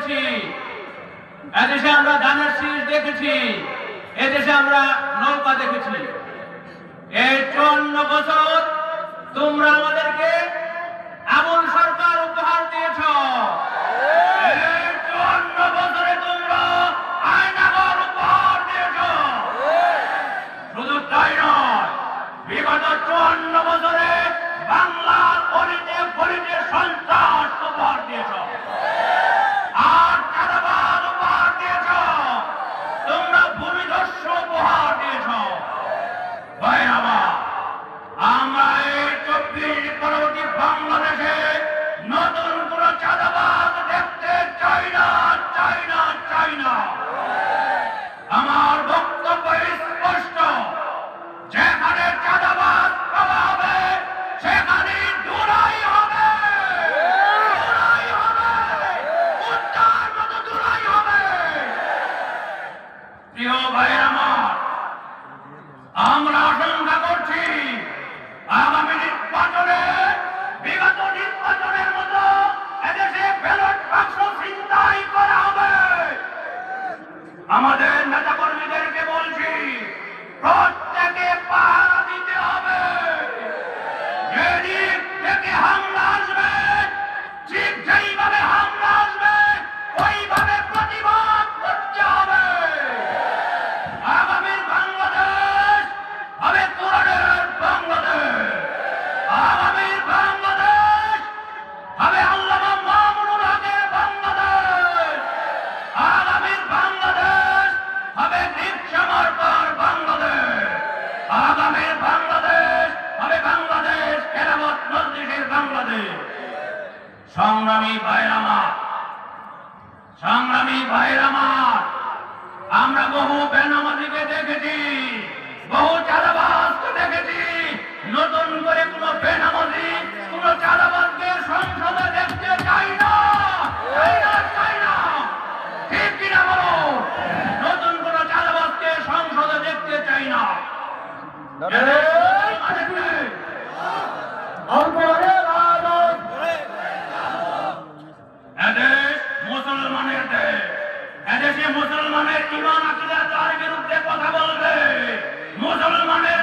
দেখেছি, এদেশে আমরা ধানের শীষ দেখেছি, এদেশে আমরা নৌকা দেখেছি। এই 54 বছর তোমরা আমাদেরকে এমন সরকার উপহার দিয়েছ, এই 54 বছরে তোমরা আয়নাঘর উপহার দিয়েছ। শুধু তাই নয়, বিগত 54 বছরে বাংলার গলিতে গলিতে সন্ত্রাস উপহার দিয়েছ, আর চাঁদাবাজ উপহার দিয়েছ, তোমরা ভূমিদস্যু উপহার দিয়েছ। ভাইরা, আমরা এই 24 পরবর্তী বাংলাদেশে নতুন কোন চাঁদাবাজ দেখতে চাই না, চাই না, চাই না। আমার বক্তব্য স্পষ্ট, যেখানে চাঁদাবাজ পাওয়া হবে সেখানে দুরাই হবে, দুরাই হবে, উত্তার মতো দুরাই হবে। প্রিয় ভাইরা আমার, আমরা আশঙ্কা করছি আগামী নির্বাচনে বিগত নির্বাচনের মতো এদেশে ব্যালট বাক্স ছিনতাই করা হবে। আমাদের নেতা কর্মীদেরকে বলছি, প্রত্যেকে পাহারা দিতে হবে। যেদিক থেকে হামলা আসবে, ঠিক যেইভাবে হামলা আসবে ওইভাবে প্রতিবাদ করতে হবে। আগামীর বাংলাদেশ হবে কোরআনের বাংলাদেশ, আগামীর বাংলাদেশ হবে আল্লামা মামুনুল হকের বাংলাদেশ, আগামীর বাংলাদেশ হবে রিকশা মার্কার বাংলাদেশ, আগামীর বাংলাদেশ হবে বাংলাদেশ খেলাফত মজলিসের বাংলাদেশ। সংগ্রামী ভাইরা আমার, সংগ্রামী ভাইরা আমার, আমরা বহু বেনামাজিকে দেখেছি, বহু চাঁদাবাজকে দেখেছি। নতুন করে কোন বেনামাজি, কোন চাঁদাবাজকে সংসদে দেখতে চাই না, চাই না, চাই না। ঠিক কিনা বলো? নতুন কোন চাঁদাবাজকে সংসদে দেখতে চাই না। এদেশ মুসলমানের দেশ, এদেশে মুসলমানের ঈমান আকীদার বিরুদ্ধে কথা বলবে, মুসলমানের